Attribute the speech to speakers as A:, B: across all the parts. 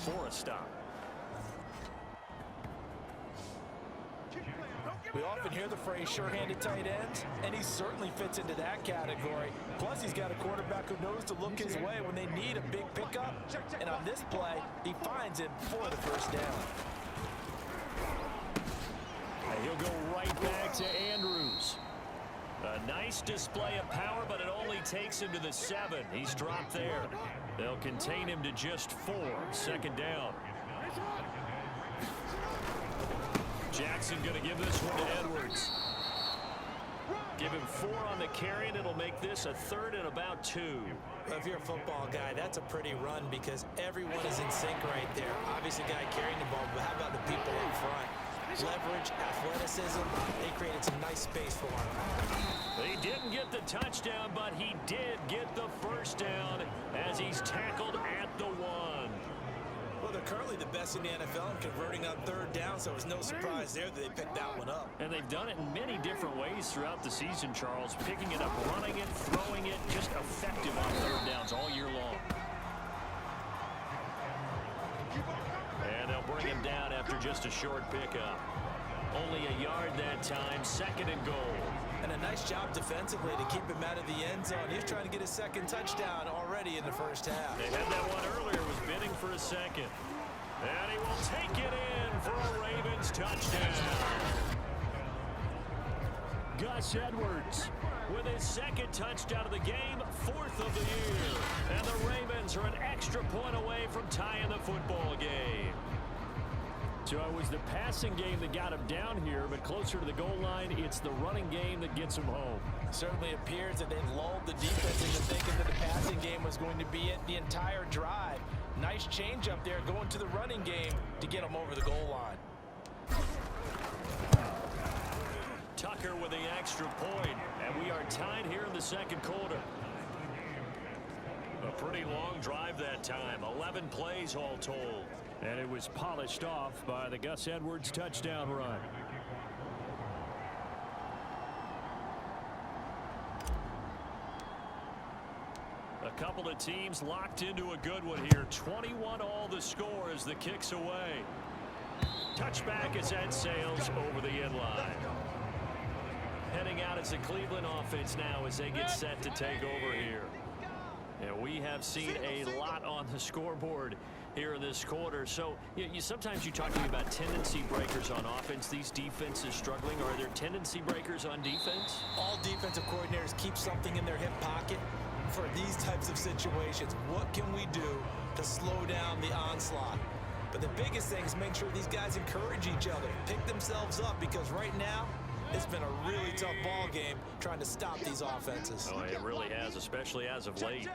A: for a stop.
B: We often hear the phrase sure-handed tight ends, and he certainly fits into that category. Plus, he's got a quarterback who knows to look his way when they need a big pickup. And on this play, he finds it for the first down.
A: And he'll go right back to Andrews. A nice display of power, but it only takes him to the 7. He's dropped there. They'll contain him to just 4. Second down. Jackson going to give this one to Edwards. Give him 4 on the carry, and it'll make this a 3rd and about 2.
B: Well, if you're a football guy, that's a pretty run because everyone is in sync right there. Obviously, guy carrying the ball, but how about the people up front? Leverage, athleticism, they created some nice space for him.
A: He didn't get the touchdown, but he did get the first down as he's tackled at the 1.
B: Well, they're currently the best in the NFL in converting on 3rd down, so it was no surprise there that they picked that one up.
A: And they've done it in many different ways throughout the season, Charles. Picking it up, running it, throwing it, just effective on 3rd downs all year long. And they'll bring him down after just a short pickup. Only a yard that time, 2nd and goal.
B: And a nice job defensively to keep him out of the end zone. He's trying to get his 2nd touchdown already in the first half.
A: They had that one earlier, was bidding for a 2nd. And he will take it in for a Ravens touchdown. Gus Edwards with his 2nd touchdown of the game, 4th of the year. And the Ravens are an extra point away from tying the football game. So it was the passing game that got him down here, but closer to the goal line, it's the running game that gets him home.
B: It certainly appears that they lulled the defense into thinking that the passing game was going to be it the entire drive. Nice change up there going to the running game to get him over the goal line.
A: Tucker with the extra point, and we are tied here in the 2nd quarter. A pretty long drive that time, 11 plays all told. And it was polished off by the Gus Edwards touchdown run. A couple of teams locked into a good one here. 21 all the score as the kick's away. Touchback as that sails over the end line. Heading out as the Cleveland offense now as they get set to take over here. And we have seen a lot on the scoreboard here in this quarter. So sometimes you talk to me about tendency breakers on offense. These defenses struggling. Are there tendency breakers on defense?
B: All defensive coordinators keep something in their hip pocket for these types of situations. What can we do to slow down the onslaught? But the biggest thing is make sure these guys encourage each other, pick themselves up, because right now it's been a really tough ball game trying to stop these offenses.
A: Oh, it really has, especially as of late.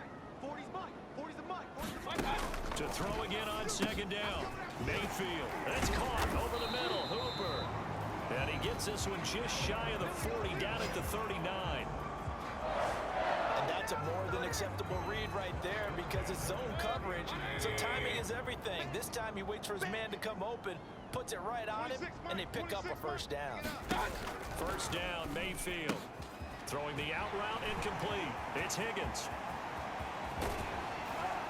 A: To throw again on 2nd down. Mayfield. That's caught over the middle. Hooper. And he gets this one just shy of the 40, down at the 39.
B: And that's a more than acceptable read right there because it's zone coverage. So timing is everything. This time he waits for his man to come open, puts it right on him, and they pick up a first down.
A: First down, Mayfield. Throwing the out route incomplete. It's Higgins.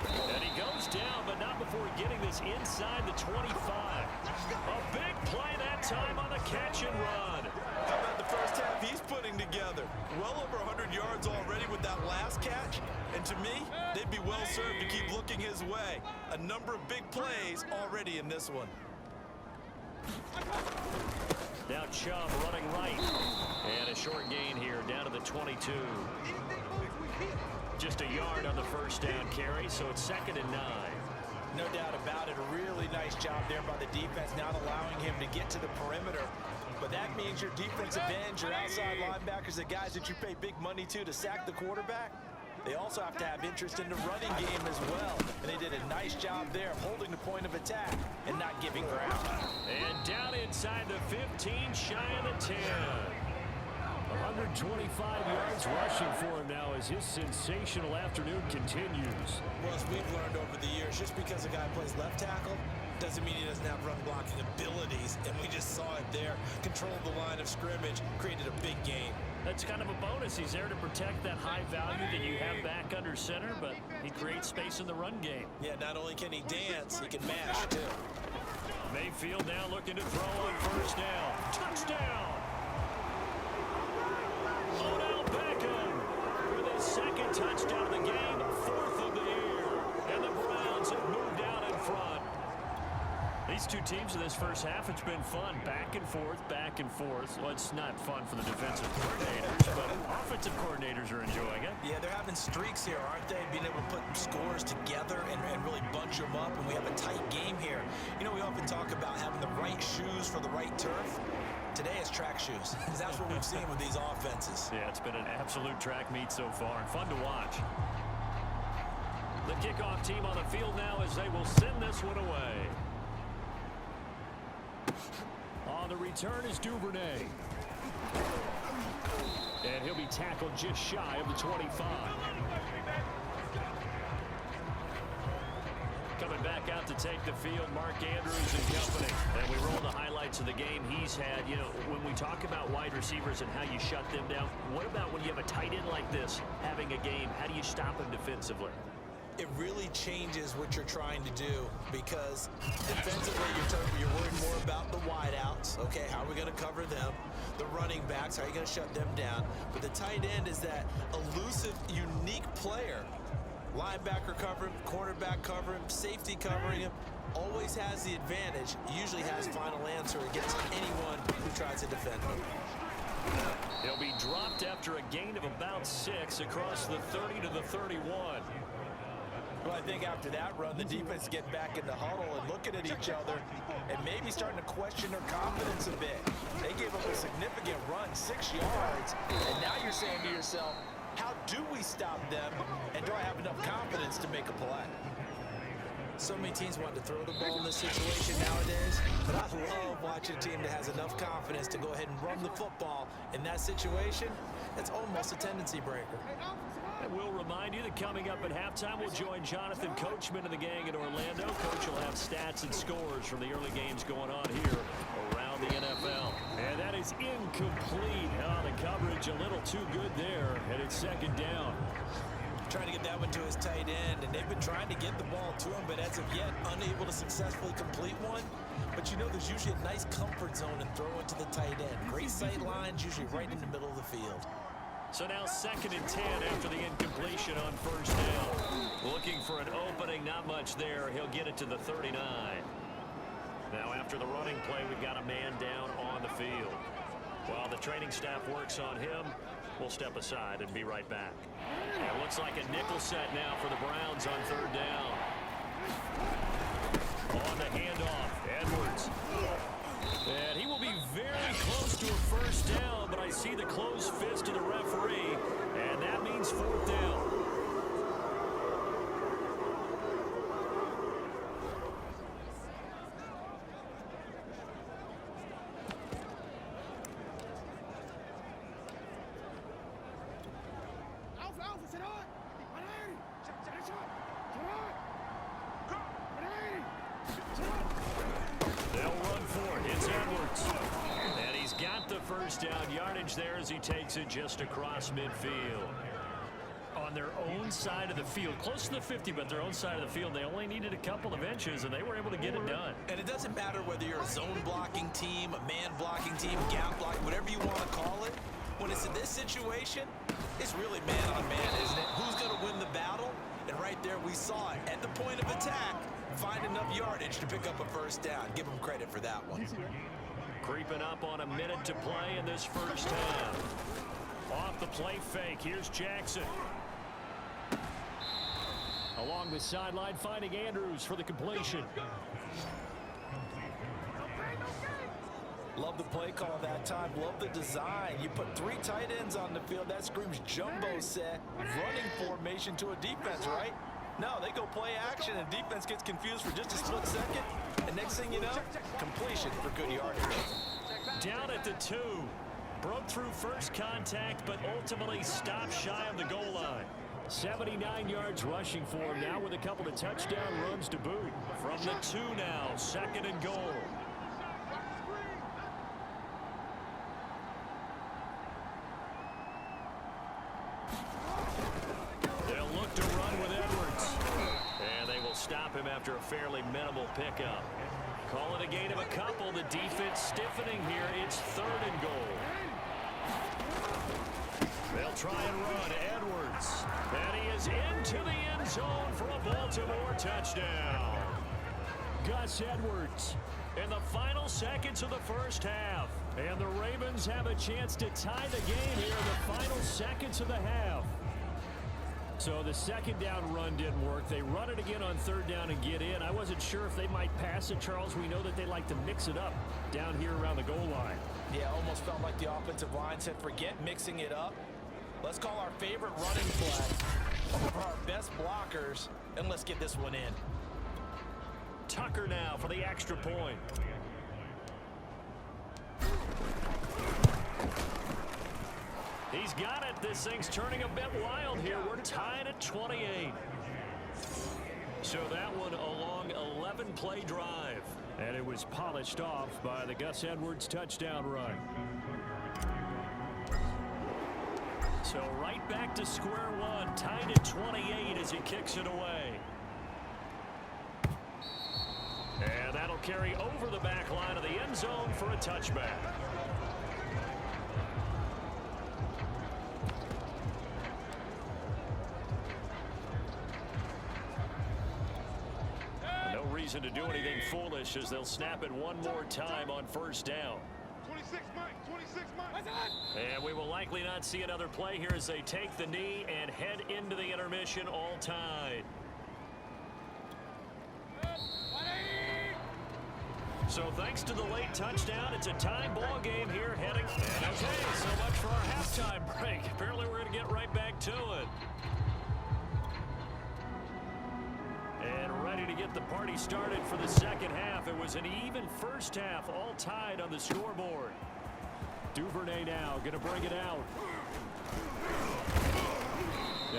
A: And he goes down, but not before getting this inside the 25. A big play that time on the catch and run.
B: How about the first half he's putting together? Well over 100 yards already with that last catch. And to me, they'd be well served to keep looking his way. A number of big plays already in this one.
A: Now Chubb running right. And a short gain here down to the 22. Just a yard on the first down carry, so it's 2nd and 9.
B: No doubt about it. A really nice job there by the defense, not allowing him to get to the perimeter. But that means your defensive ends, your outside linebackers, the guys that you pay big money to sack the quarterback, they also have to have interest in the running game as well. And they did a nice job there of holding the point of attack and not giving ground.
A: And down inside the 15, shy of the 10. 125 yards rushing for him now as his sensational afternoon continues.
B: Well, as we've learned over the years, just because a guy plays left tackle Doesn't mean he doesn't have run blocking abilities, and we just saw it there. Controlled the line of scrimmage, created a big gain.
A: That's kind of a bonus. He's there to protect that high value that you have back under center, but he creates space in the run game.
B: Yeah, not only can he dance, he can mash, too.
A: Mayfield now looking to throw on first down. Touchdown! Odell Beckham with his second touchdown of the game, 4th of the year. And the Browns have moved out in front. These two teams in this first half, it's been fun. Back and forth, back and forth. Well, it's not fun for the defensive coordinators, but offensive coordinators are enjoying it.
B: Yeah, they're having streaks here, aren't they? Being able to put scores together and really bunch them up, and we have a tight game here. You know, we often talk about having the right shoes for the right turf. Today is track shoes. That's what we've seen with these offenses.
A: Yeah, it's been an absolute track meet so far, and fun to watch. The kickoff team on the field now as they will send this one away. On the return is Duvernay. And he'll be tackled just shy of the 25. Coming back out to take the field, Mark Andrews and company. And we roll the highlights of the game he's had. You know, when we talk about wide receivers and how you shut them down, what about when you have a tight end like this having a game? How do you stop him defensively?
B: It really changes what you're trying to do, because defensively you're worried more about the wideouts. Okay, how are we going to cover them? The running backs, how are you going to shut them down? But the tight end is that elusive, unique player. Linebacker cover him, cornerback cover him, safety covering him. Always has the advantage. Usually has final answer against anyone who tries to defend him.
A: He'll be dropped after a gain of about 6 across the 30 to the 31.
B: Well, I think after that run, the defense get back in the huddle and looking at each other and maybe starting to question their confidence a bit. They gave up a significant run, 6 yards, and now you're saying to yourself, how do we stop them, and do I have enough confidence to make a play? So many teams want to throw the ball in this situation nowadays, but I love watching a team that has enough confidence to go ahead and run the football. In that situation, it's almost a tendency breaker.
A: And we'll remind you that coming up at halftime, we'll join Jonathan Coachman and the gang in Orlando. Coach will have stats and scores from the early games going on here around the NFL. And that is incomplete. Oh, the coverage a little too good there, and it's second down.
B: Trying to get that one to his tight end, and they've been trying to get the ball to him, but as of yet, unable to successfully complete one. But you know, there's usually a nice comfort zone and throw it to the tight end. Great sight lines, usually right in the middle of the field.
A: So now 2nd and 10 after the incompletion on first down. Looking for an opening, not much there. He'll get it to the 39. Now after the running play, we've got a man down on the field. While the training staff works on him, we'll step aside and be right back. And it looks like a nickel set now for the Browns on 3rd down. On the handoff, Edwards. And he will be very close to a first down, but I see the closed fist of the referee, and that means 4th down. They'll run for it. It's Edwards. And he's got the first down yardage there as he takes it just across midfield. On their own side of the field, close to the 50, but their own side of the field, they only needed a couple of inches, and they were able to get it done.
B: And it doesn't matter whether you're a zone blocking team, a man blocking team, gap blocking, whatever you want to call it. When it's in this situation, it's really man on man, isn't it? Who's going to win the battle? And right there, we saw it. At the point of attack, find enough yardage to pick up a first down. Give them credit for that one.
A: Creeping up on a minute to play in this first half. Off the play fake, here's Jackson. Along the sideline, finding Andrews for the completion.
B: Love the play call that time. Love the design. You put 3 tight ends on the field. That screams jumbo set, running formation to a defense, right? No, they go play action, and defense gets confused for just a split second. And next thing you know, completion for good yardage.
A: Down at the 2. Broke through first contact, but ultimately stopped shy of the goal line. 79 yards rushing for him now with a couple of touchdown runs to boot. From the 2 now, 2nd and goal. They'll look to run with Edwards. And they will stop him after a fairly minimal pickup. Call it a gain of a couple. The defense stiffening here. It's 3rd and goal. They'll try and run. Edwards. And he is into the end zone for a Baltimore touchdown. Gus Edwards in the final seconds of the first half. And the Ravens have a chance to tie the game here in the final seconds of the half. So the 2nd down run didn't work. They run it again on 3rd down and get in. I wasn't sure if they might pass it, Charles. We know that they like to mix it up down here around the goal line. Yeah, almost felt like the offensive line said, forget mixing it up. Let's call our favorite running flag over our best blockers, and let's get this one in. Tucker now for the extra point. He's got it. This thing's turning a bit wild here. We're tied at 28. So that one a long 11-play drive. And it was polished off by the Gus Edwards touchdown run. So right back to square one, tied at 28 as he kicks it away. And that'll carry over the back line of the end zone for a touchback. No reason to do anything foolish as they'll snap it one more time on 1st down.
C: 26 Mike, 26 Mike.
A: And we will likely not see another play here as they take the knee and head into the intermission all tied. So thanks to the late touchdown, it's a tie ball game here heading. And okay, so much for our halftime break. Apparently we're going to get right back to it. And ready to get the party started for the 2nd half. It was an even first half, all tied on the scoreboard. Duvernay now going to bring it out.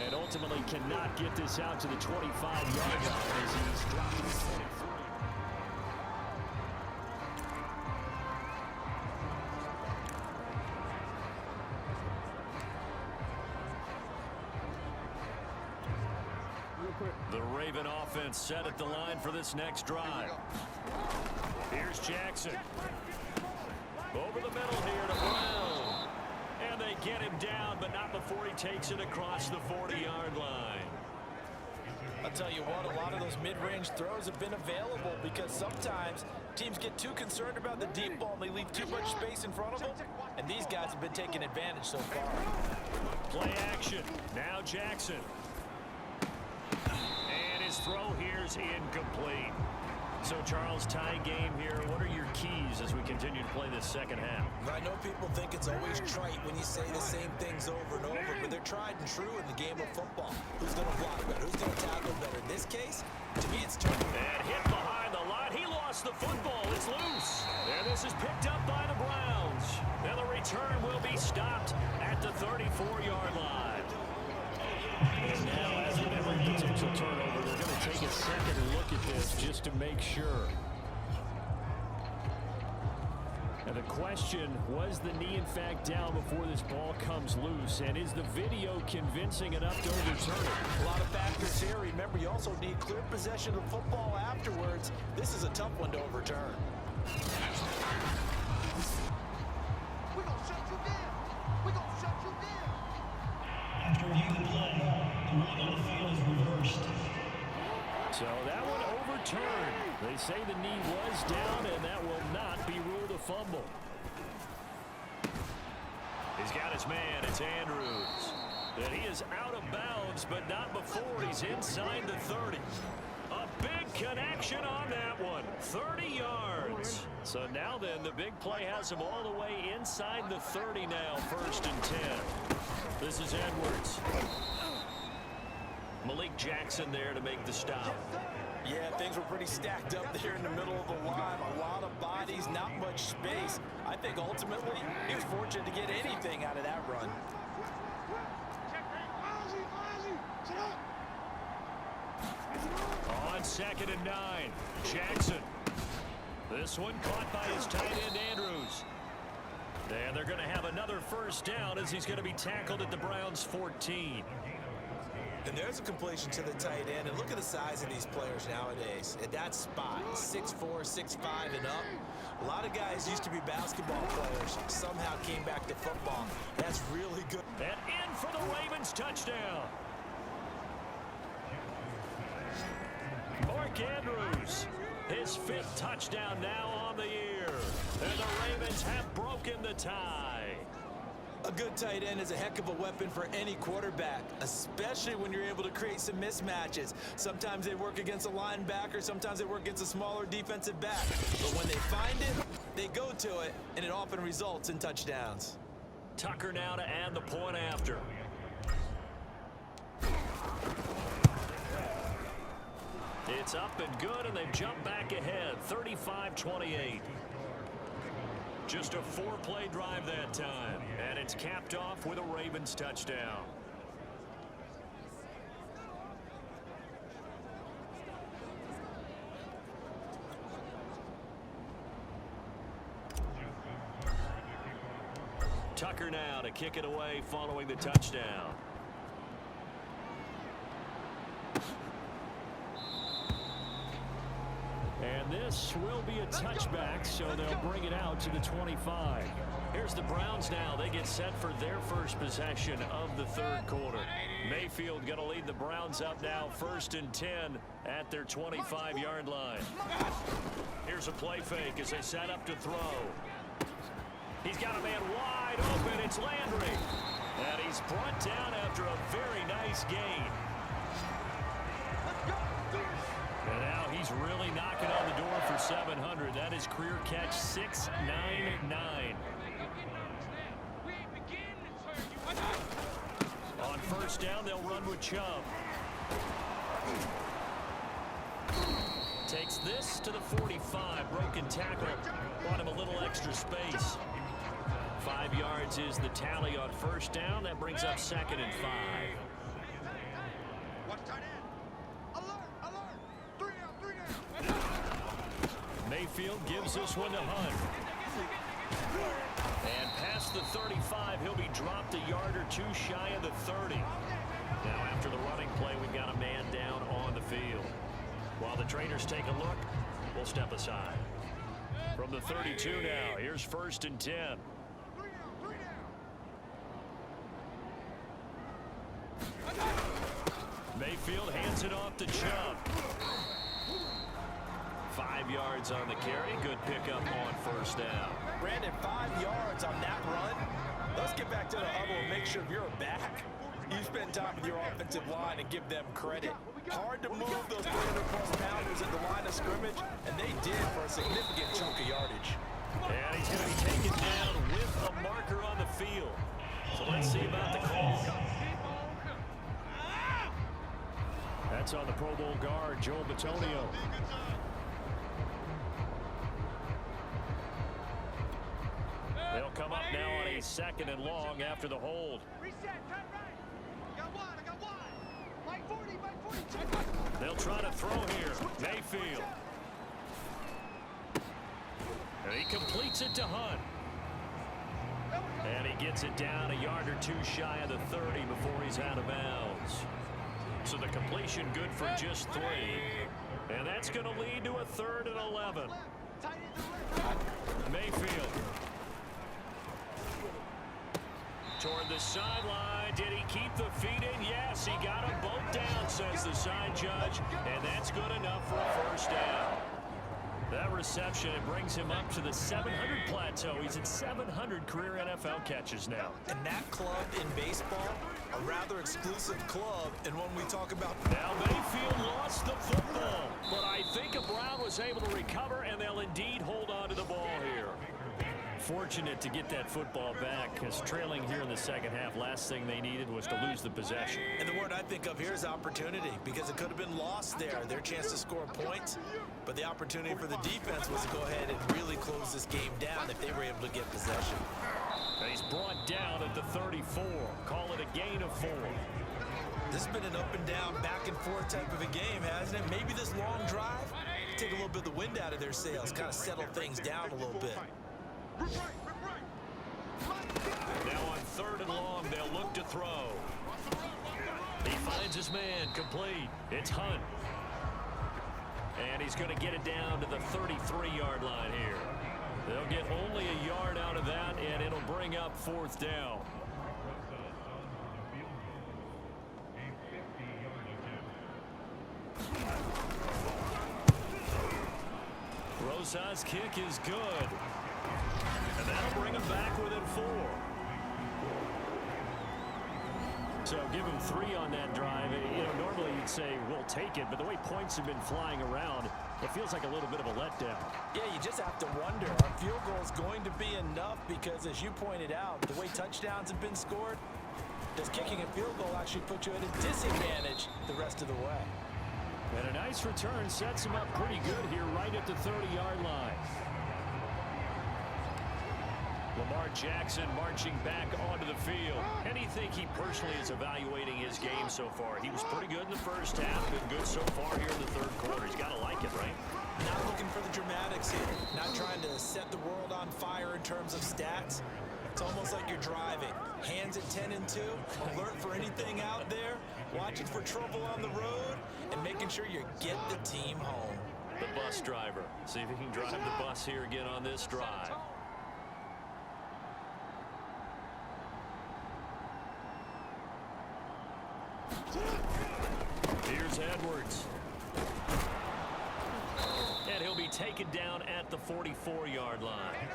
A: And ultimately cannot get this out to the 25-yard line as he's dropping his 23. The Raven offense set at the line for this next drive. Here's Jackson. Over the middle here to Brown. And they get him down, but not before he takes it across the 40-yard line. I'll tell you what, a lot of those mid-range throws have been available because sometimes teams get too concerned about the deep ball and they leave too much space in front of them. And these guys have been taking advantage so far. Play action. Now Jackson. And his throw here is incomplete. So, Charles, tie game here. What are your keys as we continue to play this 2nd half?
B: I know people think it's always trite when you say the same things over and over, but they're tried and true in the game of football. Who's going to block better? Who's going to tackle better? In this case, to me, it's turning.
A: And hit behind the line. He lost the football. It's loose. And this is picked up by the Browns. And the return will be stopped at the 34-yard line. And now, as with every potential turnover, they're going to take a second look at this just to make sure. And the question, was the knee in fact down before this ball comes loose? And is the video convincing enough to overturn it?
B: A lot of factors here. Remember, you also need clear possession of the football afterwards. This is a tough one to overturn.
C: We're going to shut you down. We're going to shut you down.
D: After review the play, the rule on the field is reversed.
A: So that one overturned. They say the knee was down, and that will not be ruled a fumble. He's got his man. It's Andrews. And he is out of bounds, but not before he's inside the 30. A big connection on that one. 30 yards. So now then, the big play has him all the way inside the 30 now, 1st and 10. This is Edwards. Malik Jackson there to make the stop.
B: Yeah, things were pretty stacked up there in the middle of the line. A lot of bodies, not much space. I think ultimately he was fortunate to get anything out of that run.
A: it's 2nd and 9. Jackson. This one caught by his tight end, Andrews. And they're going to have another first down as he's going to be tackled at the Browns' 14.
B: And there's a completion to the tight end. And look at the size of these players nowadays. At that spot, 6'4", 6'5", and up. A lot of guys used to be basketball players. Somehow came back to football. That's really good.
A: And in for the Ravens touchdown. Mark Andrews. His 5th touchdown now on the year. And the Ravens have broken the tie.
B: A good tight end is a heck of a weapon for any quarterback, especially when you're able to create some mismatches. Sometimes they work against a linebacker, sometimes they work against a smaller defensive back. But when they find it, they go to it, and it often results in touchdowns.
A: Tucker now to add the point after. It's up and good, and they've jumped back ahead, 35-28. Just a 4-play drive that time, and it's capped off with a Ravens touchdown. Tucker now to kick it away following the touchdown. And this will be a touchback, so they'll bring it out to the 25. Here's the Browns now. They get set for their first possession of the 3rd quarter. Mayfield going to lead the Browns up now, 1st and 10 at their 25-yard line. Here's a play fake as they set up to throw. He's got a man wide open. It's Landry. And he's brought down after a very nice gain. And now he's really knocking on the door for 700. That is career catch 699. On first down, they'll run with Chubb. Takes this to the 45. Broken tackle. Bought him a little extra space. 5 yards is the tally on first down. That brings up 2nd and 5. Mayfield gives this one to Hunt. And past the 35, he'll be dropped a yard or two shy of the 30. Now after the running play, we've got a man down on the field. While the trainers take a look, we'll step aside. From the 32 now, here's 1st and 10. Mayfield hands it off to Chubb. 5 yards on the carry. Good pickup on first down.
B: Brandon, 5 yards on that run. Let's get back to the huddle and make sure if you're a back, you spend time with your offensive line and give them credit. Hard to move those 300-plus pounders at the line of scrimmage, and they did for a significant chunk of yardage.
A: And he's going to be taken down with a marker on the field. So let's see about the call. That's on the Pro Bowl guard, Joel Bitonio. They'll come up now on a 2nd and long after the hold. They'll try to throw here. Mayfield. And he completes it to Hunt. And he gets it down a yard or two shy of the 30 before he's out of bounds. So the completion good for just 3. And that's going to lead to a 3rd and 11. Mayfield. Toward the sideline. Did he keep the feet in? Yes, he got them both down, says the side judge. And that's good enough for a first down. That reception, it brings him up to the 700 plateau. He's at 700 career NFL catches now.
B: And that club in baseball, a rather exclusive club. And when we talk about...
A: Now Mayfield lost the football. But I think Brown was able to recover, and they'll indeed hold on to the ball here. Fortunate to get that football back, because trailing here in the second half, last thing they needed was to lose the possession.
B: And the word I think of here is opportunity, because it could have been lost there, their chance to score points. But the opportunity for the defense was to go ahead and really close this game down if they were able to get possession.
A: And he's brought down at the 34. Call it a gain of 4.
B: This has been an up and down, back and forth type of a game, hasn't it? Maybe this long drive, take a little bit of the wind out of their sails, kind of settle things down a little bit.
A: Now on 3rd and long, they'll look to throw. He finds his man, complete. It's Hunt. And he's going to get it down to the 33-yard line here. They'll get only a yard out of that, and it'll bring up 4th down. Rosa's kick is good. And that'll bring him back within 4. So give him 3 on that drive. You know, normally you'd say we'll take it, but the way points have been flying around, it feels like a little bit of a letdown.
B: Yeah, you just have to wonder, our field goal is going to be enough because, as you pointed out, the way touchdowns have been scored, does kicking a field goal actually put you at a disadvantage the rest of the way?
A: And a nice return sets him up pretty good here right at the 30-yard line. Lamar Jackson marching back onto the field. And you think he personally is evaluating his game so far? He was pretty good in the first half, been good so far here in the 3rd quarter. He's got to like it, right?
B: Not looking for the dramatics here. Not trying to set the world on fire in terms of stats. It's almost like you're driving. Hands at 10 and 2, alert for anything out there, watching for trouble on the road, and making sure you get the team home.
A: The bus driver. See if he can drive the bus here again on this drive. Here's Edwards. And he'll be taken down at the 44-yard line.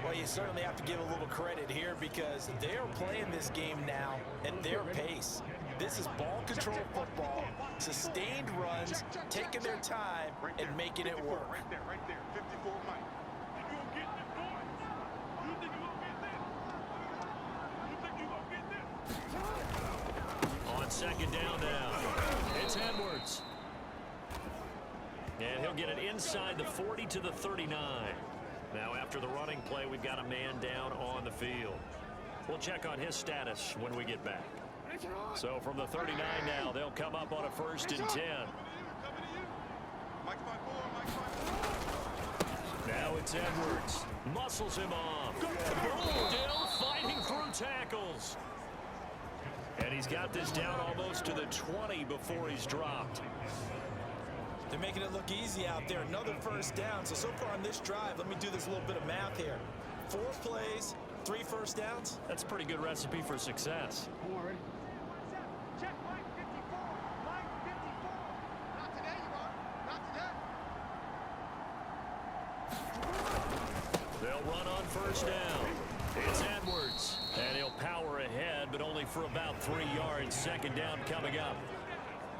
B: Well, you certainly have to give a little credit here because they are playing this game now at their pace. This is ball control football, sustained runs, taking their time and making it work.
C: Right there, 54 Mike. You gonna get this, boy? You think you gonna get this? You think you gonna get this?
A: On 2nd down now, it's Edwards. And he'll get it inside the 40 to the 39. Now after the running play, we've got a man down on the field. We'll check on his status when we get back. So from the 39 now, they'll come up on a 1st and 10. Now it's Edwards. Muscles him off. Still fighting through tackles. And he's got this down almost to the 20 before he's dropped.
B: They're making it look easy out there. Another 1st down. So far on this drive, let me do this little bit of math here. 4 plays, 3 1st downs.
A: That's a pretty good recipe for success.
C: Check Mike 54. Mike 54. Not today, you are. Not today.
A: They'll run on 1st down. It's Edwards. And he'll power ahead, but only for about 3 yards. 2nd down coming up.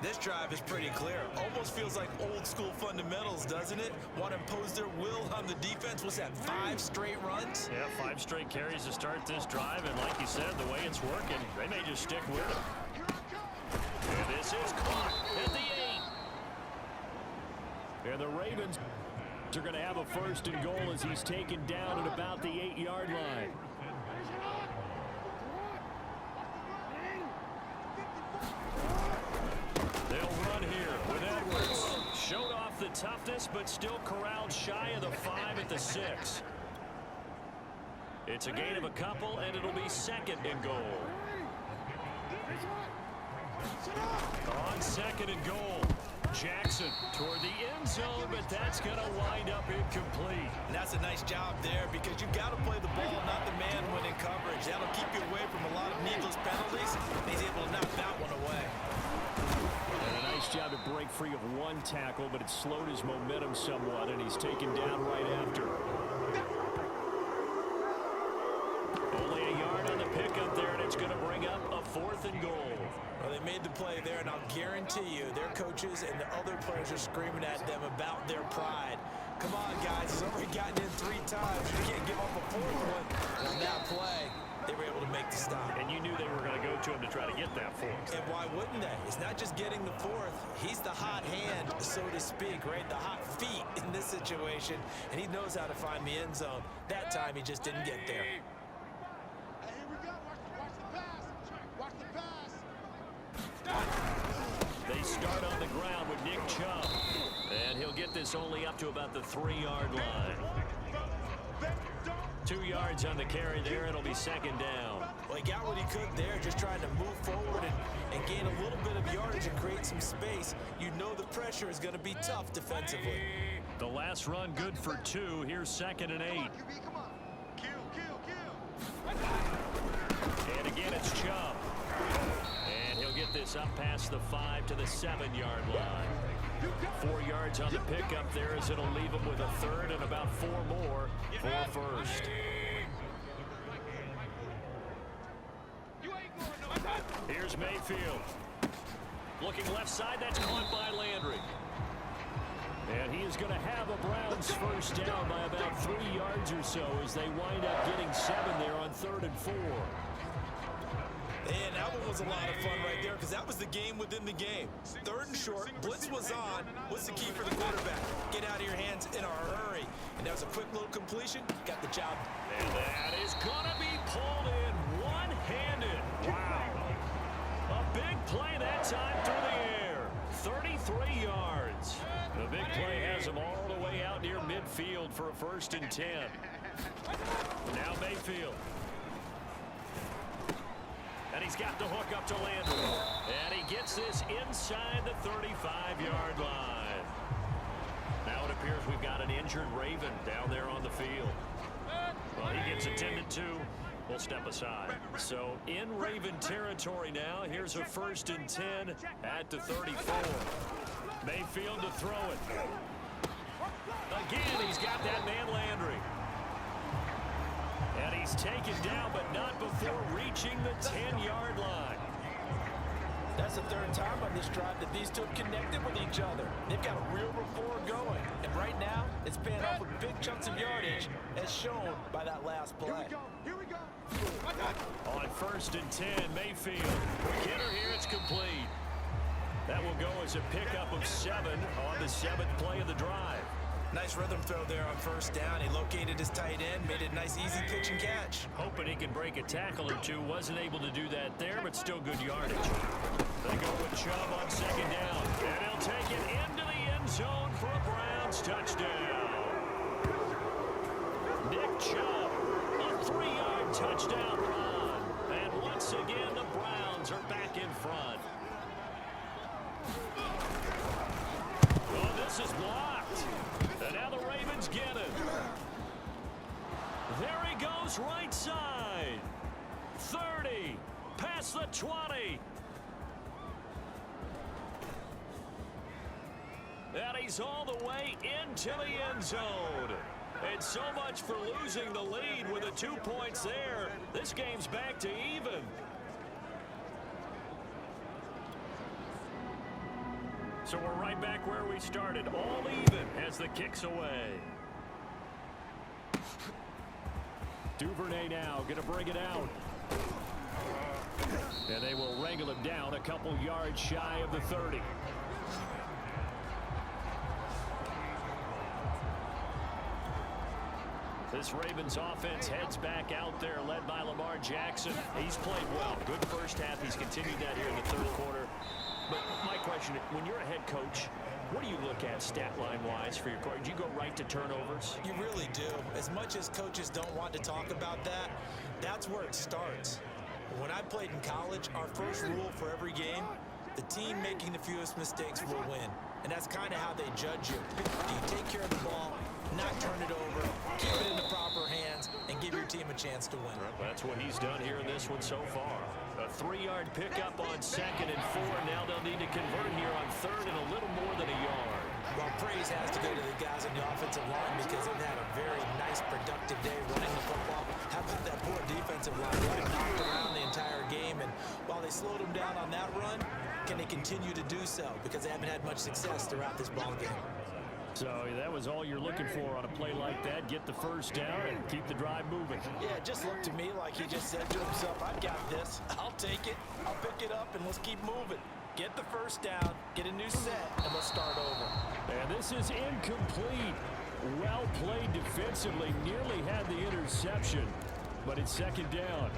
B: This drive is pretty clear. Almost feels like old school fundamentals, doesn't it? Want to impose their will on the defense. What's that, 5 straight runs?
A: Yeah, 5 straight carries to start this drive. And like you said, the way it's working, they may just stick with it. And this is caught at the 8. And the Ravens are going to have a 1st and goal as he's taken down at about the 8-yard line. They'll run here with Edwards. Showed off the toughness, but still corralled shy of the 5 at the 6. It's a gain of a couple, and it'll be 2nd and goal. On 2nd and goal, Jackson toward the end zone, but that's going to wind up incomplete.
B: And that's a nice job there because you've got to play the ball, not the man when in coverage. That'll keep you away from a lot of needless penalties. He's able to knock that one away.
A: And a nice job to break free of 1 tackle, but it slowed his momentum somewhat, and he's taken down right after. Only a yard on the pickup there, and it's going to bring up a 4th and goal.
B: Well, they made the play there, and I'll guarantee you their coaches and the other players are screaming at them about their pride. Come on, guys. He's already gotten in 3 times. You can't give up a 4th one. On that play, they were able to make the stop.
A: And you knew they were going to go to him to try to get that 4th.
B: And why wouldn't they? It's not just getting the 4th. He's the hot hand, so to speak, right? The hot feet in this situation, and he knows how to find the end zone. That time, he just didn't get there.
C: Hey, here we go. Watch the pass. Watch the pass.
A: start on the ground with Nick Chubb. And he'll get this only up to about the 3-yard line. 2 yards on the carry there. It'll be second down.
B: Well, he got what he could there, just trying to move forward and gain a little bit of yardage and create some space. You know the pressure is going to be tough defensively.
A: The last run good for 2. Here's 2nd and 8. And again, it's Chubb. And he'll get this up past the 5 to the 7-yard line. 4 yards on the pickup there as it'll leave him with a 3rd and about 4 more for a first. Here's Mayfield. Looking left side, that's caught by Landry. And he is going to have a Browns first down by about 3 yards or so as they wind up getting 7 there on 3rd and 4.
B: And that one was a lot of fun right there because that was the game within the game. 3rd and short, blitz was on. What's the key for the quarterback? Get out of your hands in a hurry. And that was a quick little completion. Got the job.
A: And that is going to be pulled in one-handed. Wow. A big play that time through the air. 33 yards. The big play has him all the way out near midfield for a 1st and 10. Now Mayfield. And he's got the hook up to Landry. And he gets this inside the 35-yard line. Now it appears we've got an injured Raven down there on the field. Well, he gets attended to. We'll step aside. So in Raven territory now. Here's a 1st and 10 at the 34. Mayfield to throw it. Again, he's got that man Landry. And he's taken down, but not before reaching the 10-yard line.
B: That's the 3rd time on this drive that these two have connected with each other. They've got a real rapport going. And right now, it's paying off with big chunks of yardage, as shown by that last play.
C: Here we go.
A: On 1st and 10, Mayfield. Hitter here, it's complete. That will go as a pickup of 7 on the 7th play of the drive.
B: Nice rhythm throw there on 1st down. He located his tight end, made it a nice, easy pitch and catch.
A: Hoping he can break a tackle or two. Wasn't able to do that there, but still good yardage. They go with Chubb on 2nd down. And he'll take it into the end zone for a Browns touchdown. Nick Chubb, a 3-yard touchdown run. And once again, the Browns are back in front. Oh, this is blocked. And now the Ravens get it. There he goes right side. 30. Past the 20. And he's all the way into the end zone. And so much for losing the lead with the 2 points there. This game's back to even. So we're right back where we started, all even as the kick's away. Duvernay now going to bring it out. And they will wrangle him down a couple yards shy of the 30. This Ravens offense heads back out there, led by Lamar Jackson. He's played well. Good first half. He's continued that here in the 3rd quarter. But my question, when you're a head coach, what do you look at stat line-wise for your coach? Do you go right to turnovers?
B: You really do. As much as coaches don't want to talk about that, that's where it starts. When I played in college, our first rule for every game, the team making the fewest mistakes will win. And that's kind of how they judge you. Do you take care of the ball, not turn it over, keep it in the proper hands, and give your team a chance to win?
A: Well, that's what he's done here in this one so far. A 3-yard pickup on 2nd and 4. Now they'll need to convert here on 3rd and a little more than a yard.
B: Well, praise has to go to the guys on the offensive line because they've had a very nice, productive day running the football. How about that poor defensive line? They've been knocked around the entire game, and while they slowed them down on that run, can they continue to do so? Because they haven't had much success throughout this ball game.
A: So that was all you're looking for on a play like that. Get the first down and keep the drive moving.
B: Yeah, it just looked to me like he just said to himself, I've got this. I'll take it. I'll pick it up, and let's keep moving. Get the first down, get a new set, and let's start over.
A: And this is incomplete. Well played defensively. Nearly had the interception, but it's 2nd down.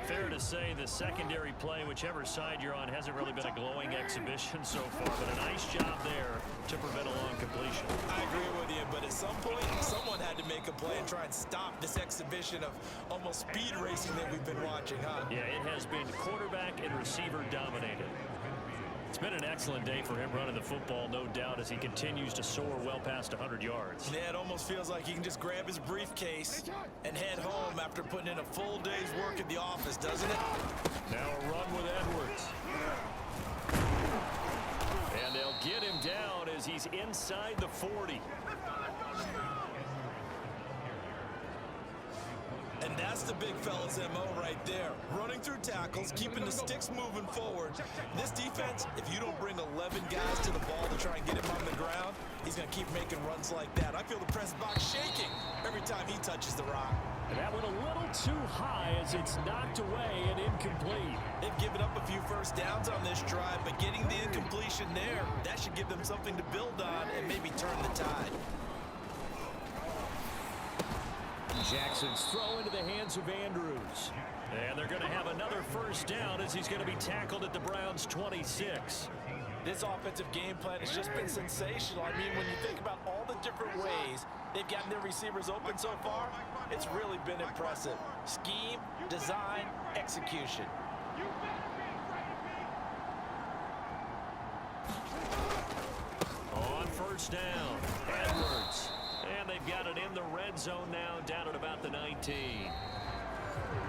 A: Fair to say the secondary play, whichever side you're on, hasn't really been a glowing exhibition so far, but a nice job there to prevent a long completion.
B: I agree with you, but at some point, someone had to make a play and try and stop this exhibition of almost speed racing that we've been watching, huh?
A: Yeah, it has been quarterback and receiver dominated. It's been an excellent day for him running the football, no doubt, as he continues to soar well past 100 yards.
B: Yeah, it almost feels like he can just grab his briefcase and head home after putting in a full day's work at the office, doesn't it?
A: Now a run with Edwards. And they'll get him down as he's inside the 40.
B: And that's the big fella's MO right there. Running through tackles, keeping the sticks moving forward. This defense, if you don't bring 11 guys to the ball to try and get him on the ground, he's going to keep making runs like that. I feel the press box shaking every time he touches the rock.
A: And that went a little too high as it's knocked away and incomplete.
B: They've given up a few first downs on this drive, but getting the incompletion there, that should give them something to build on and maybe turn the tide.
A: Jackson's throw into the hands of Andrews. And they're going to have another first down as he's going to be tackled at the Browns' 26.
B: This offensive game plan has just been sensational. I mean, when you think about all the different ways they've gotten their receivers open so far, it's really been impressive. Scheme, design, execution.
A: On first down, Edwards. And they've got it in the red zone now, down at about the 19.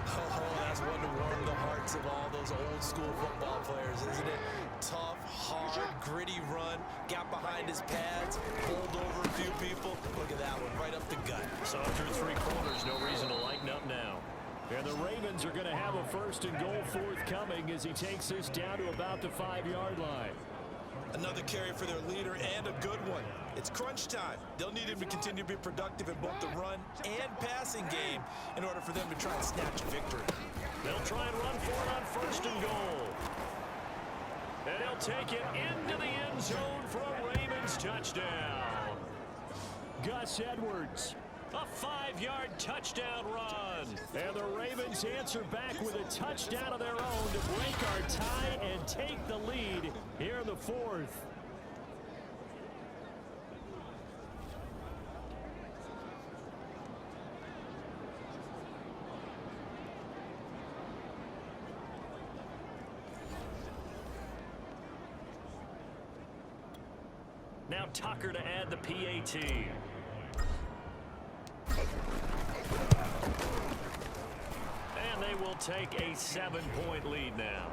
B: Oh, that's one to warm the hearts of all those old school football players, isn't it? Tough, hard, gritty run, got behind his pads, pulled over a few people. Look at that one, right up the gut.
A: So through three quarters, no reason to lighten up now. And the Ravens are going to have a first and goal forthcoming as he takes this down to about the 5-yard line.
B: Another carry for their leader and a good one. It's crunch time. They'll need him to continue to be productive in both the run and passing game in order for them to try and snatch a victory.
A: They'll try and run for it on first and goal. And he'll take it into the end zone for a Ravens touchdown. Gus Edwards, a 5-yard touchdown run. And the Ravens answer back with a touchdown of their own to break our tie and take the lead here in the fourth. Now Tucker to add the PAT. And they will take a 7-point lead now.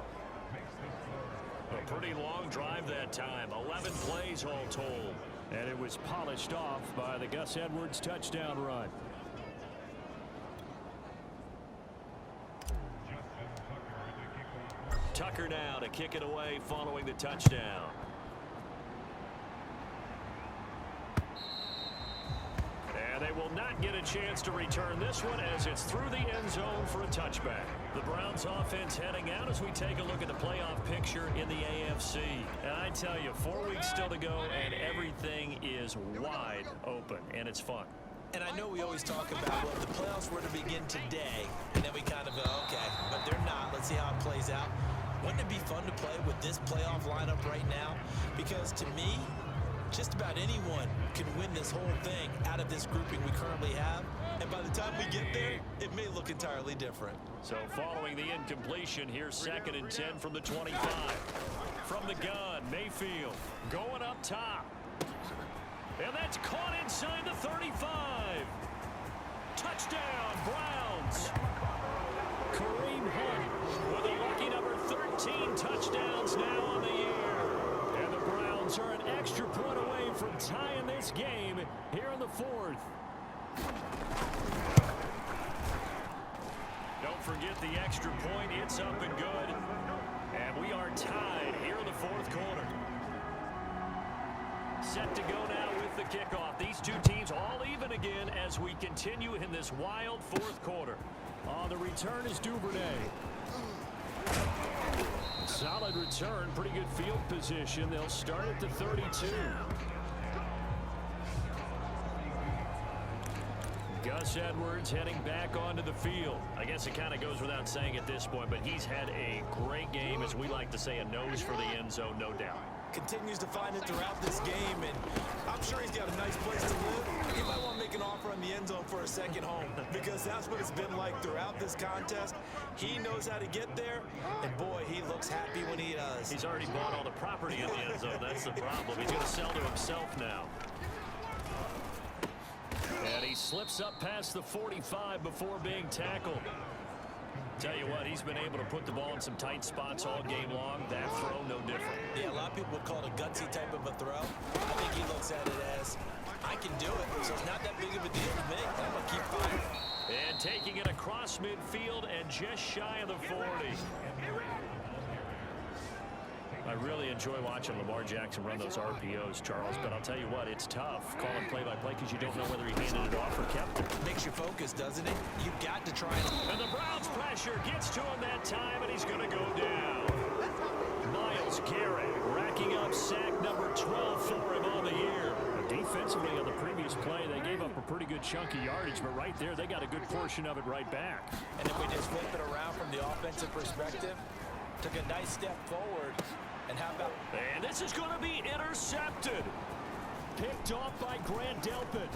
A: A pretty long drive that time. 11 plays all told. And it was polished off by the Gus Edwards touchdown run. Tucker now to kick it away following the touchdown. And they will not get a chance to return this one as it's through the end zone for a touchback. The Browns offense heading out as we take a look at the playoff picture in the AFC. And I tell you, 4 weeks still to go and everything is wide open and it's fun.
B: And I know we always talk about, well, if the playoffs were to begin today, and then we kind of go, okay, but they're not. Let's see how it plays out. Wouldn't it be fun to play with this playoff lineup right now? Because to me, just about anyone can win this whole thing out of this grouping we currently have. And by the time we get there, it may look entirely different.
A: So following the incompletion, here's 2nd and 10 from the 25. From the gun, Mayfield going up top. And that's caught inside the 35. Touchdown, Browns. Kareem Hunt with a lucky number 13 touchdowns now on the year. And the Browns are an extra point away from tying this game here in the fourth. Don't forget the extra point. It's up and good. And we are tied here in the fourth quarter. Set to go now with the kickoff. These two teams all even again as we continue in this wild fourth quarter. On the return is Duvernay. Solid return, pretty good field position. They'll start at the 32. Gus Edwards heading back onto the field. I guess it kind of goes without saying at this point, but he's had a great game, as we like to say, a nose for the end zone, no doubt.
B: Continues to find it throughout this game, and I'm sure he's got a nice place to live. He might want to make an offer on the end zone for a second home, because that's what it's been like throughout this contest. He knows how to get there, and boy, he looks happy when he does.
A: He's already bought all the property in the end zone. That's the problem. He's going to sell to himself now. And he slips up past the 45 before being tackled. Tell you what, he's been able to put the ball in some tight spots all game long. That throw, no different.
B: Yeah, a lot of people would call it a gutsy type of a throw. I think he looks at it as, I can do it, so it's not that big of a deal to me. I'm going to keep fighting.
A: And taking it across midfield and just shy of the 40. I really enjoy watching Lamar Jackson run those RPOs, Charles, but I'll tell you what, it's tough calling play-by-play because you don't know whether he handed it off or kept it.
B: Makes you focus, doesn't it? You got to try it.
A: And the Browns pressure gets to him that time, and he's going to go down. Myles Garrett racking up sack number 12 for him on the year. Defensively on the previous play, they gave up a pretty good chunk of yardage, but right there, they got a good portion of it right back.
B: And if we just flip it around from the offensive perspective, took a nice step forward. And how about...
A: And this is going to be intercepted. Picked off by Grant Delpit.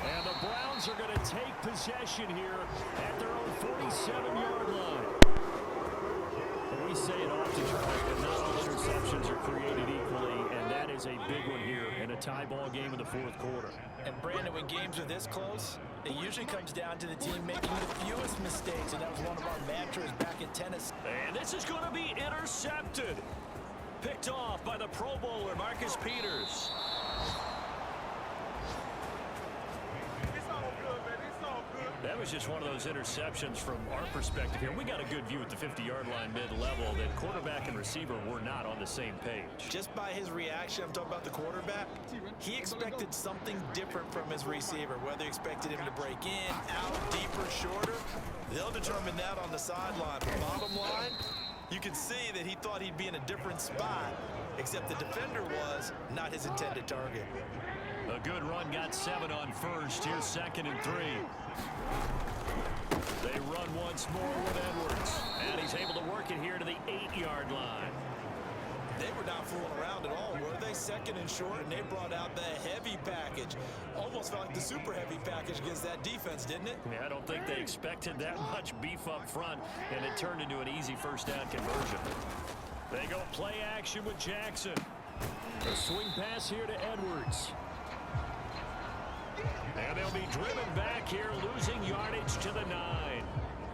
A: And the Browns are going to take possession here at their own 47-yard line. And we say it often, Charles, but not all interceptions are created equally, and that is a big one here in a tie ball game in the fourth quarter.
B: And Brandon, when games are this close, it usually comes down to the team making the fewest mistakes, and that was one of our mantras back in Tennessee.
A: And this is going to be intercepted. Picked off by the Pro Bowler, Marcus Peters.
C: It's all good, man. It's all good.
A: That was just one of those interceptions from our perspective here. We got a good view at the 50-yard line mid-level that quarterback and receiver were not on the same page.
B: Just by his reaction, I'm talking about the quarterback, he expected something different from his receiver, whether he expected him to break in, out, deeper, shorter. They'll determine that on the sideline. But bottom line, you can see that he thought he'd be in a different spot, except the defender was not his intended target.
A: A good run, got 7 on first. Here's 2nd and 3. They run once more with Edwards. And he's able to work it here to the 8-yard line.
B: They were not fooling around at all, were they? 2nd and short, and they brought out the heavy package. Almost felt like the super heavy package against that defense, didn't it?
A: Yeah, I don't think they expected that much beef up front, and it turned into an easy first down conversion. They go play action with Jackson. A swing pass here to Edwards. And they'll be driven back here, losing yardage to the 9.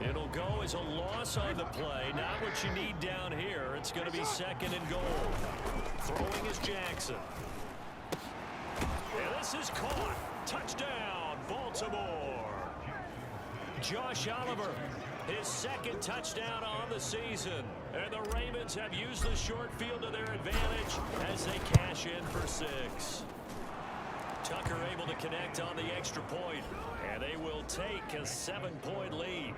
A: It'll go as a loss on the play. Not what you need down here. It's going to be 2nd and goal. Throwing is Jackson. And this is caught. Touchdown, Baltimore. Josh Oliver, his 2nd touchdown on the season. And the Ravens have used the short field to their advantage as they cash in for 6. Tucker able to connect on the extra point, and they will take a 7-point lead.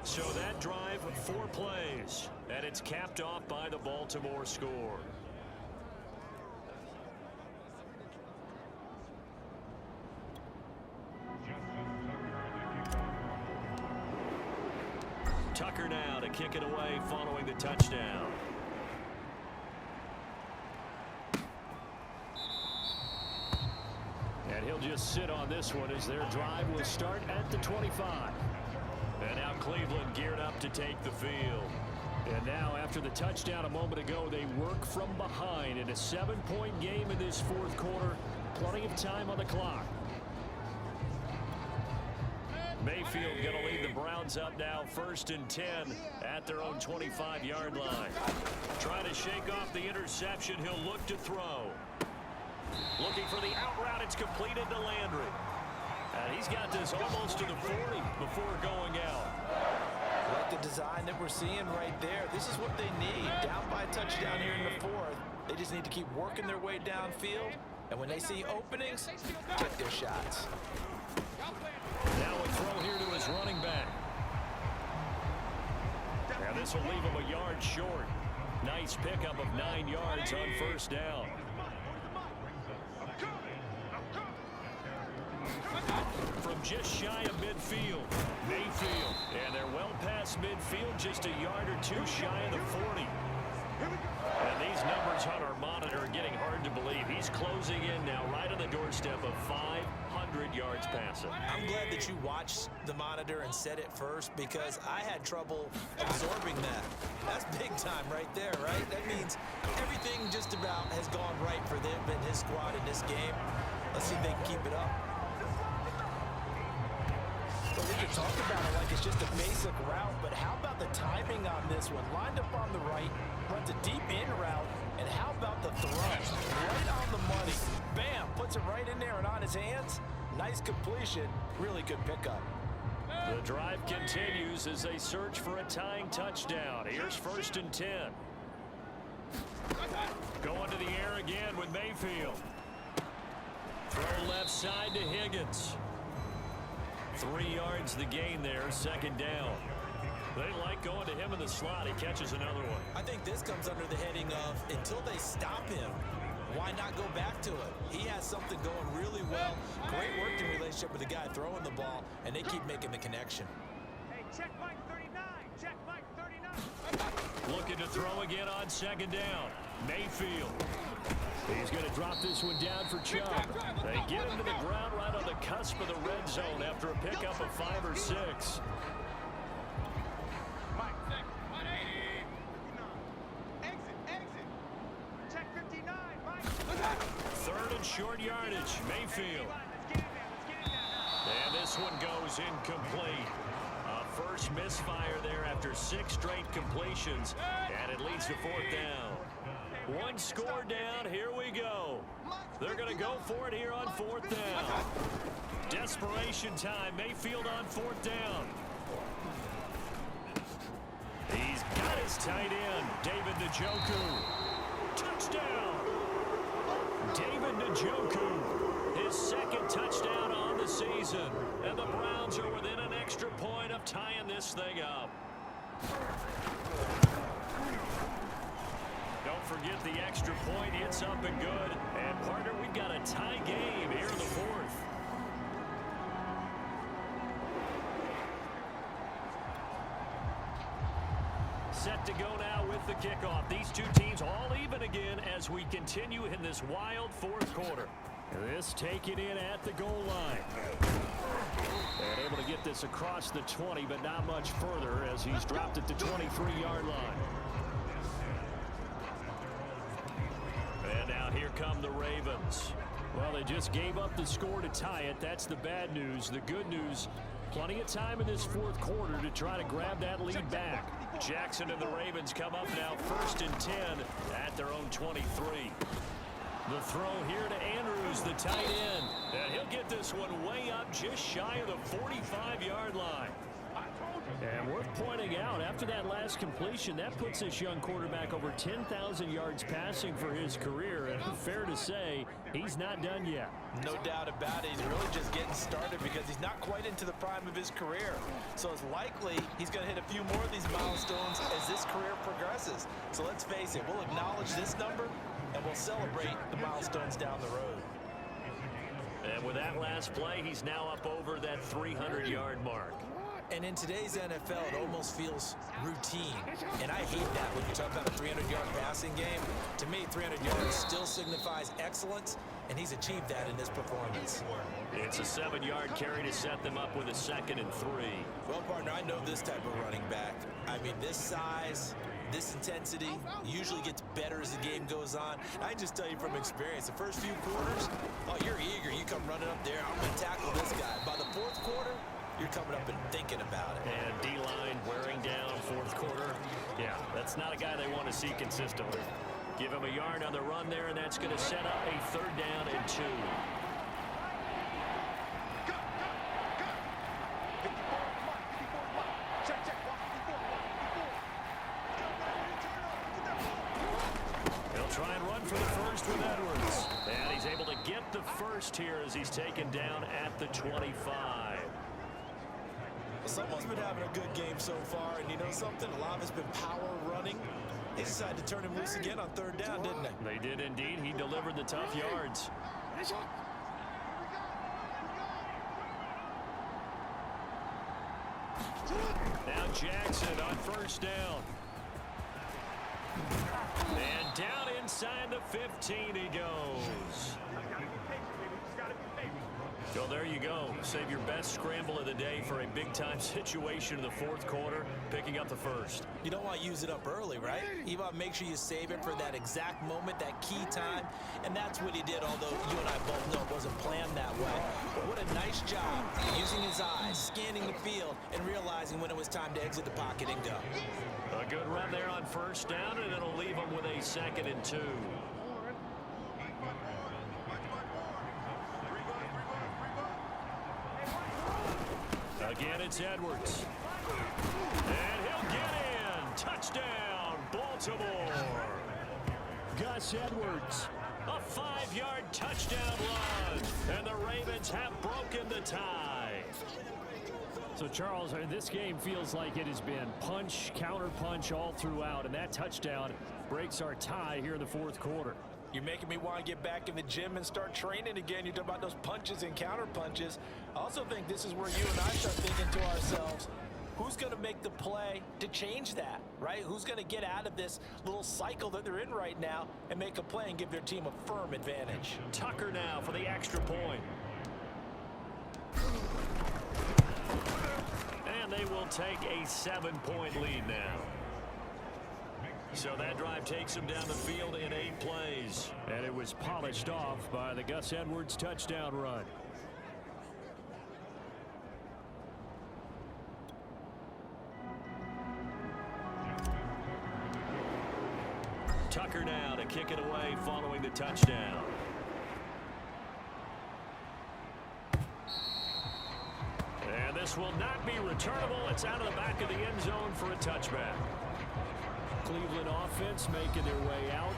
A: So that drive, 4 plays, and it's capped off by the Baltimore score. Tucker now to kick it away following the touchdown. And he'll just sit on this one as their drive will start at the 25. And now Cleveland geared up to take the field. And now after the touchdown a moment ago, they work from behind in a 7-point game in this fourth quarter. Plenty of time on the clock. Mayfield going to lead the Browns up now 1st and 10 at their own 25-yard line. Trying to shake off the interception. He'll look to throw. Looking for the out route. It's completed to Landry. And he's got this almost to the 40 before going out.
B: Like the design that we're seeing right there. This is what they need. Down by a touchdown here in the 4th. They just need to keep working their way downfield. And when they see openings, take their shots.
A: Now a throw here to his running back. And this will leave him a yard short. Nice pickup of 9 yards on 1st down. just shy of midfield. Mayfield, and they're well past midfield, just a yard or two shy of the 40. And these numbers on our monitor are getting hard to believe. He's closing in now, right on the doorstep of 500 yards passing.
B: I'm glad that you watched the monitor and said it first, because I had trouble absorbing that. That's big time right there, right? That means everything just about has gone right for them and his squad in this game. Let's see if they can keep it up. Well, we can talk about it like it's just a basic route, but how about the timing on this one? Lined up on the right, runs a deep in route, and how about the throw? Right on the money. Bam, puts it right in there and on his hands. Nice completion, really good pickup.
A: The drive continues as they search for a tying touchdown. Here's 1st and 10. Going to the air again with Mayfield. Throw left side to Higgins. 3 yards the gain there, 2nd down. They like going to him in the slot. He catches another one.
B: I think this comes under the heading of, until they stop him, why not go back to it? He has something going really well. Great working relationship with the guy throwing the ball, and they keep making the connection.
C: Hey, check Mike 39. Check Mike 39.
A: Looking to throw again on 2nd down. Mayfield. He's going to drop this one down for Chubb. They get him to the ground right on the cusp of the red zone after a pickup of 5 or 6.
C: Mike, 180. Exit. Check 59, Mike.
A: 3rd and short yardage. Mayfield.
C: Let's get in there now.
A: And this one goes incomplete. A first misfire there after 6 straight completions, and it leads to 4th down. 1 score down, here we go. They're going to go for it here on 4th down. Desperation time, Mayfield on 4th down. He's got his tight end, David Njoku. Touchdown! David Njoku, his 2nd touchdown on the season. And the Browns are within an extra point of tying this thing up. Don't forget the extra point. It's up and good. And, partner, we've got a tie game here in the 4th. Set to go now with the kickoff. These two teams all even again as we continue in this wild 4th quarter. This taken in at the goal line. And able to get this across the 20, but not much further as he's dropped it to 23-yard line. And now here come the Ravens. Well, they just gave up the score to tie it. That's the bad news. The good news, plenty of time in this 4th quarter to try to grab that lead back. Jackson and the Ravens come up now 1st and 10 at their own 23. The throw here to Andrews, the tight end. And he'll get this one way up just shy of the 45-yard line. And worth pointing out, after that last completion, that puts this young quarterback over 10,000 yards passing for his career. And fair to say, he's not done yet.
B: No doubt about it. He's really just getting started because he's not quite into the prime of his career. So it's likely he's going to hit a few more of these milestones as this career progresses. So let's face it, we'll acknowledge this number and we'll celebrate the milestones down the road.
A: And with that last play, he's now up over that 300-yard mark.
B: And in today's NFL, it almost feels routine. And I hate that when you talk about a 300-yard passing game. To me, 300 yards still signifies excellence, and he's achieved that in this performance.
A: It's a 7-yard carry to set them up with a 2nd and 3.
B: Well, partner, I know this type of running back. I mean, this size, this intensity usually gets better as the game goes on. I just tell you from experience, the first few quarters, oh, you're eager. You come running up there, I'm going to tackle this guy. By the 4th quarter, you're coming up and thinking about it.
A: And D-line wearing down 4th quarter. Yeah, that's not a guy they want to see consistently. Give him a yard on the run there, and that's going to set up a 3rd down and 2. He'll try and run for the first with Edwards. And he's able to get the first here as he's taken down at the 25.
B: Someone's been having a good game so far, and you know something? A lot of it's been power running. They decided to turn him loose again on 3rd down, didn't they?
A: They did indeed. He delivered the tough yards. Now Jackson on first down. And down inside the 15 he goes. So there you go. Save your best scramble of the day for a big-time situation in the fourth quarter, picking up the first.
B: You don't want to use it up early, right? You want to make sure you save it for that exact moment, that key time, and that's what he did, although you and I both know it wasn't planned that way. But what a nice job using his eyes, scanning the field, and realizing when it was time to exit the pocket and go.
A: A good run there on first down, and it'll leave him with a 2nd and 2. Again, it's Edwards. And he'll get in. Touchdown, Baltimore. Gus Edwards. A 5-yard touchdown run. And the Ravens have broken the tie. So, Charles, this game feels like it has been punch, counter punch all throughout. And that touchdown breaks our tie here in the fourth quarter.
B: You're making me want to get back in the gym and start training again. You talk about those punches and counter punches. I also think this is where you and I start thinking to ourselves, who's going to make the play to change that, right? Who's going to get out of this little cycle that they're in right now and make a play and give their team a firm advantage?
A: Tucker now for the extra point. And they will take a 7-point lead now. So that drive takes him down the field in 8 plays. And it was polished off by the Gus Edwards touchdown run. Tucker now to kick it away following the touchdown. And this will not be returnable. It's out of the back of the end zone for a touchback. Cleveland offense making their way out.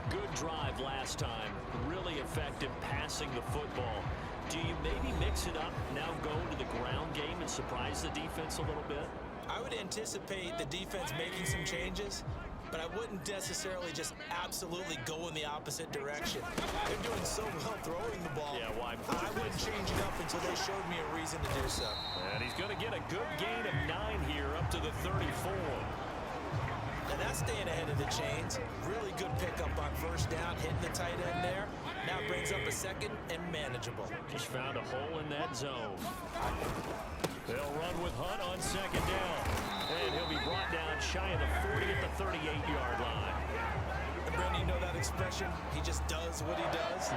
A: Good drive last time. Really effective passing the football. Do you maybe mix it up, now go to the ground game and surprise the defense a little bit?
B: I would anticipate the defense making some changes, but I wouldn't necessarily just absolutely go in the opposite direction. They're doing so well throwing the ball.
A: Yeah, why?
B: I wouldn't change it up until they showed me a reason to do so.
A: And he's going to get a good gain of 9 here up to the 34.
B: And that's staying ahead of the chains. Really good pickup on first down, hitting the tight end there. Now brings up a 2nd and manageable.
A: Just found a hole in that zone. They'll run with Hunt on 2nd down. And he'll be brought down shy of the 40 at the 38-yard line.
B: And Brandon, you know that expression? He just does what he does.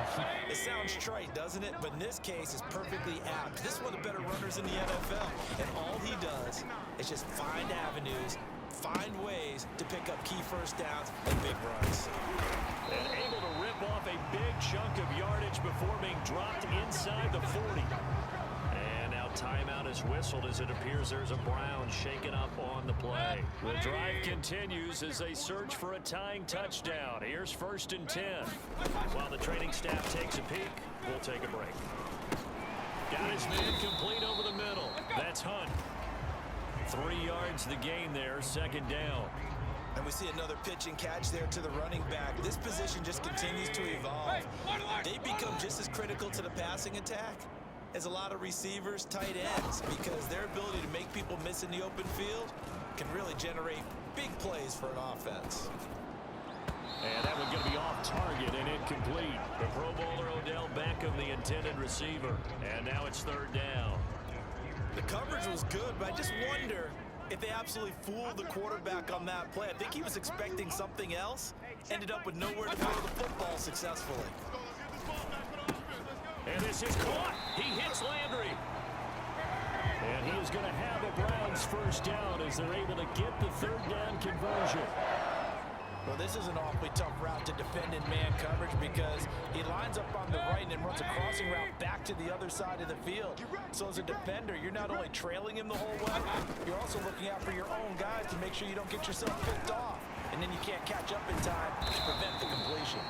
B: It sounds trite, doesn't it? But in this case, it's perfectly apt. This is one of the better runners in the NFL. And all he does is just find avenues, find ways to pick up key first downs and big runs.
A: And able to rip off a big chunk of yardage before being dropped inside the 40. And now timeout is whistled as it appears there's a Brown shaken up on the play. The drive continues as they search for a tying touchdown. Here's 1st and 10. While the training staff takes a peek, we'll take a break. Got his man complete over the middle. That's Hunt. 3 yards the gain there, 2nd down.
B: And we see another pitch and catch there to the running back. This position just continues to evolve. They become just as critical to the passing attack as a lot of receivers, tight ends, because their ability to make people miss in the open field can really generate big plays for an offense.
A: And that one's going to be off target and incomplete. The Pro Bowler Odell Beckham, the intended receiver. And now it's 3rd down.
B: The coverage was good, but I just wonder if they absolutely fooled the quarterback on that play. I think he was expecting something else, ended up with nowhere to throw the football successfully.
A: And this is caught. He hits Landry. And he is going to have a Browns first down as they're able to get the 3rd down conversion.
B: Well, this is an awfully tough route to defend in man coverage because he lines up on the right and then runs a crossing route back to the other side of the field. So as a defender, you're not only trailing him the whole way, you're also looking out for your own guys to make sure you don't get yourself picked off. And then you can't catch up in time to prevent the completion.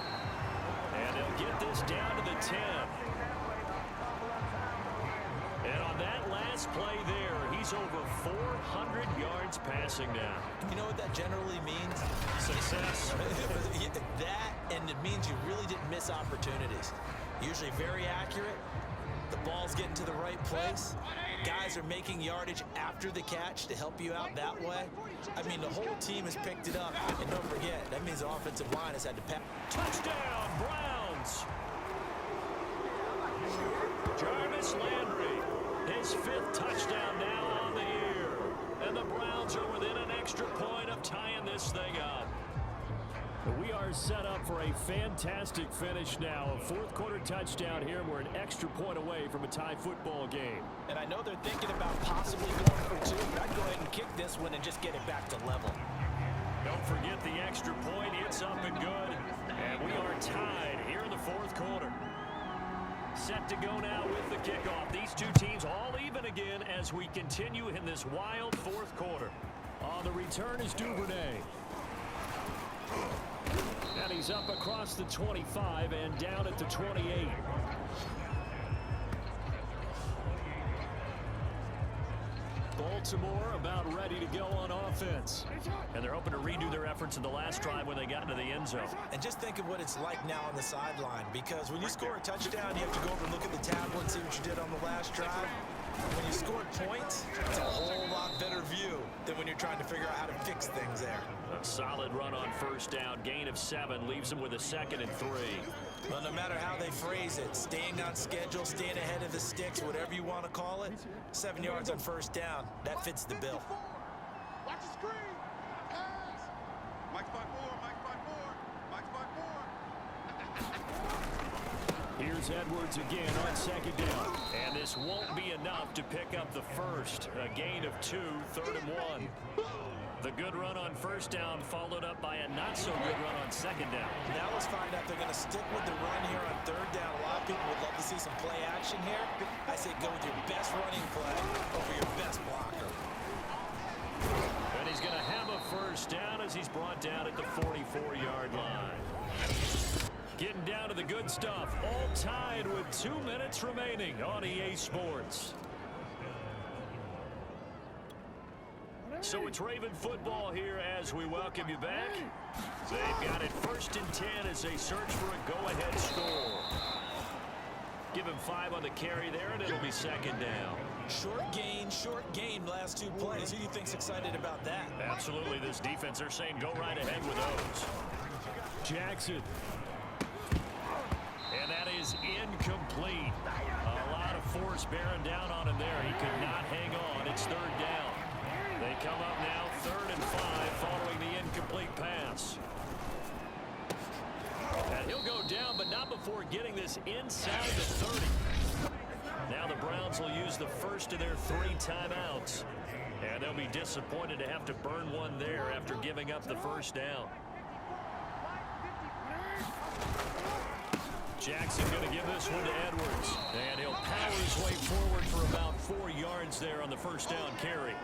A: And they'll get this down to the 10. And on that last play there, he's over 400 yards passing now.
B: You know what that generally means?
A: Success.
B: That, and it means you really didn't miss opportunities. Usually very accurate. The ball's getting to the right place. guys are making yardage after the catch to help you out that way, I mean, the whole team has picked it up. And don't forget, that means the offensive line has had to pass.
A: Touchdown, Browns. Jarvis Landry, his 5th touchdown now on the year. And the Browns are within an extra point of tying this thing up. We are set up for a fantastic finish now. A 4th quarter touchdown here. We're an extra point away from a tie football game.
B: And I know they're thinking about possibly going for 2, but I'd go ahead and kick this one and just get it back to level.
A: Don't forget the extra point. It's up and good. And we are tied here in the 4th quarter. Set to go now with the kickoff. These two teams all even again as we continue in this wild 4th quarter. On the return is Duvernay. And he's up across the 25 and down at the 28. Baltimore about ready to go on offense. And they're hoping to redo their efforts in the last drive when they got into the end zone.
B: And just think of what it's like now on the sideline, because when you score a touchdown, you have to go over and look at the tablet and see what you did on the last drive. When you scored points, it's a whole lot better view than when you're trying to figure out how to fix things there.
A: A solid run on 1st down. Gain of 7 leaves them with a 2nd and 3.
B: Well, no matter how they phrase it, staying on schedule, staying ahead of the sticks, whatever you want to call it, 7 yards on 1st down, that fits the bill.
C: Watch the screen. Pass. Mike's by 4. Mike's by 4. Mike's by 4.
A: Here's Edwards again on 2nd down. And this won't be enough to pick up the 1st. A gain of 2, 3rd and 1. The good run on 1st down followed up by a not-so-good run on 2nd down.
B: Now let's find out if they're going to stick with the run here on 3rd down. A lot of people would love to see some play action here. I say go with your best running play over your best blocker.
A: And he's going to have a 1st down as he's brought down at the 44-yard line. Getting down to the good stuff. All tied with 2 minutes remaining on EA Sports. So it's Raven football here as we welcome you back. They've got it 1st and 10 as they search for a go-ahead score. Give him 5 on the carry there, and it'll be 2nd down.
B: Short gain last 2 plays. Who do you think's excited about that?
A: Absolutely, this defense, they're saying go right ahead with those. Jackson. And that is incomplete. A lot of force bearing down on him there. He could not hang on. It's 3rd down. They come up now 3rd and 5 following the incomplete pass. And he'll go down, but not before getting this inside the 30. Now the Browns will use the 1st of their 3 timeouts. And they'll be disappointed to have to burn one there after giving up the 1st down. Jackson going to give this one to Edwards. And he'll power his way forward for about 4 yards there on the 1st down carry.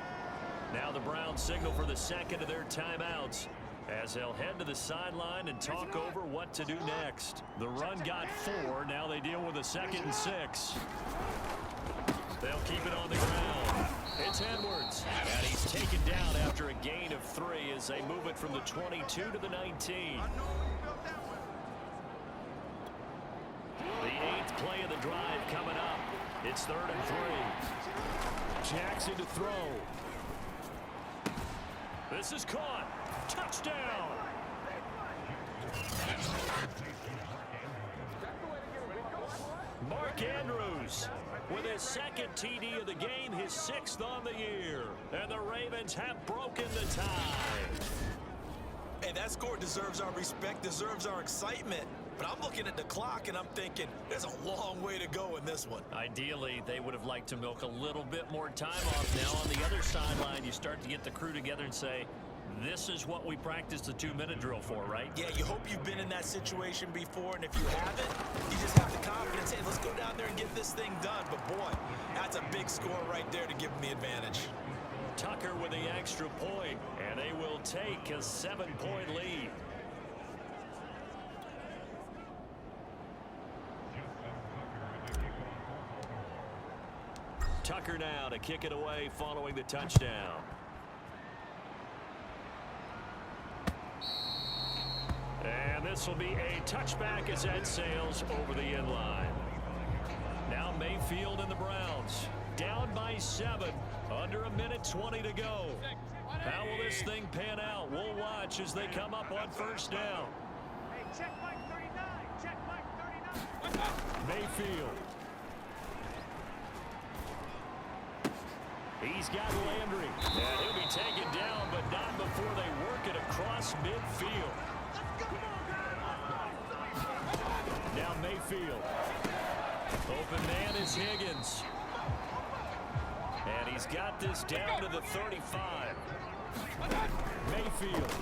A: Now the Browns signal for the 2nd of their timeouts as they'll head to the sideline and talk over what to do next. The run got 4. Now they deal with a 2nd and 6. They'll keep it on the ground. It's Edwards. And he's taken down after a gain of 3 as they move it from the 22 to the 19. The 8th play of the drive coming up. It's 3rd and 3. Jackson to throw. This is caught. Touchdown. Mark Andrews with his 2nd TD of the game, his 6th on the year. And the Ravens have broken the tie.
B: Hey, that score deserves our respect, deserves our excitement. But I'm looking at the clock and I'm thinking there's a long way to go in this one.
A: Ideally, they would have liked to milk a little bit more time off. Now on the other sideline, you start to get the crew together and say, this is what we practiced the 2-minute drill for, right?
B: Yeah, you hope you've been in that situation before, and if you haven't, you just have the confidence, hey, let's go down there and get this thing done. But boy, that's a big score right there to give them the advantage.
A: Tucker with the extra point, and they will take a 7-point lead. Tucker now to kick it away following the touchdown. And this will be a touchback as Ed sails over the end line. Now Mayfield and the Browns. down by 7. Under a minute 20 to go. How will this thing pan out? We'll watch as they come up on first down.
E: Hey, check Mike 39. Check Mike 39.
A: Mayfield. He's got Landry. And he'll be taken down, but not before they work it across midfield. Now Mayfield. Open man is Higgins. And he's got this down to the 35. Mayfield.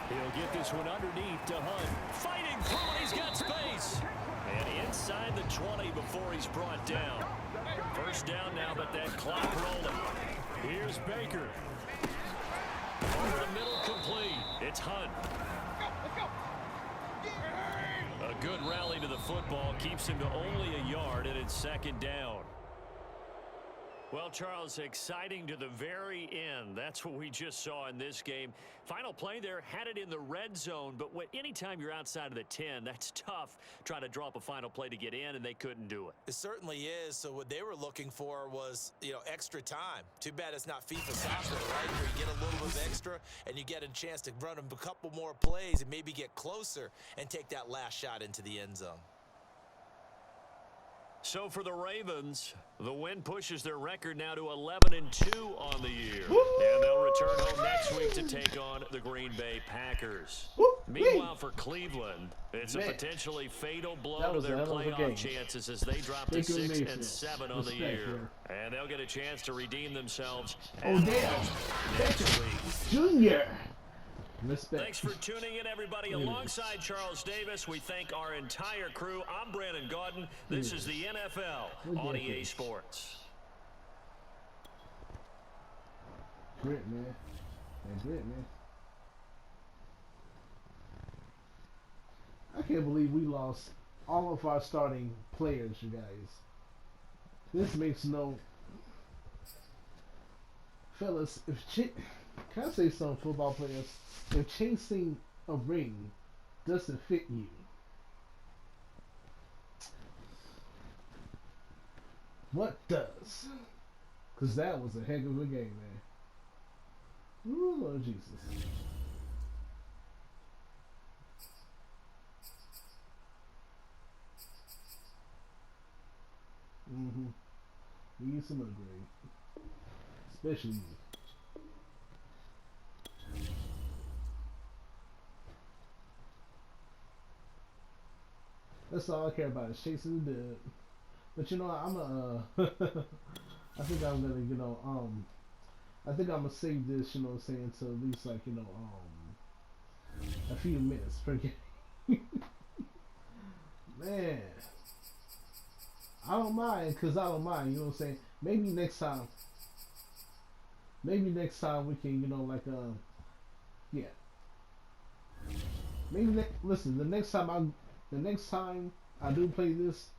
A: He'll get this one underneath to Hunt. Fighting through it, he's got space. And inside the 20 before he's brought down. First down now, but that clock rolling. Here's Baker. Over the middle, complete. It's Hunt. A good rally to the football keeps him to only a yard, and it's second down. Well, Charles, exciting to the very end. That's what we just saw in this game. Final play there, had it in the red zone, but anytime you're outside of the 10, that's tough trying to draw up a final play to get in, and they couldn't do it.
B: It certainly is. So what they were looking for was, extra time. Too bad it's not FIFA soccer, right? Where you get a little bit extra, and you get a chance to run a couple more plays and maybe get closer and take that last shot into the end zone.
A: So for the Ravens, the win pushes their record now to 11-2 on the year. And they'll return home next week to take on the Green Bay Packers. Meanwhile, for Cleveland, it's a potentially fatal blow to their playoff chances as they drop to 6-7 on the year. And they'll get a chance to redeem themselves next week.
F: Junior. Respect.
A: Thanks for tuning in, everybody. Alongside Charles Davis, we thank our entire crew. I'm Brandon Gaudin. This is the NFL on EA Sports.
F: Grit, man. And grit, man. I can't believe we lost all of our starting players, you guys. This makes no... Fellas, can I say something, football players? If chasing a ring doesn't fit you, what does? Because that was a heck of a game, man. Ooh, Lord Jesus. We need some upgrade. Especially you. That's all I care about is chasing the dub. But I think I'm gonna, I think I'm gonna save this, you know what I'm saying, to at least like, a few minutes per game. Man. I don't mind, you know what I'm saying? Maybe next time we can, yeah. Maybe listen, the next time I do play this,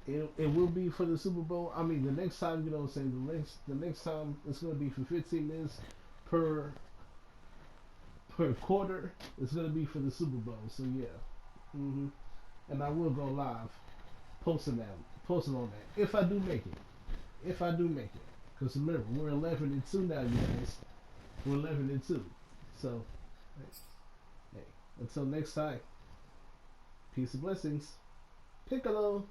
F: it will be for the Super Bowl. I mean, the next time, you know what I'm saying, the next time it's going to be for 15 minutes per quarter. It's going to be for the Super Bowl. So yeah. And I will go live posting on that if I do make it. Because remember, we're 11-2 now, you guys. We're 11-2. So hey, until next time. Peace and blessings. Piccolo.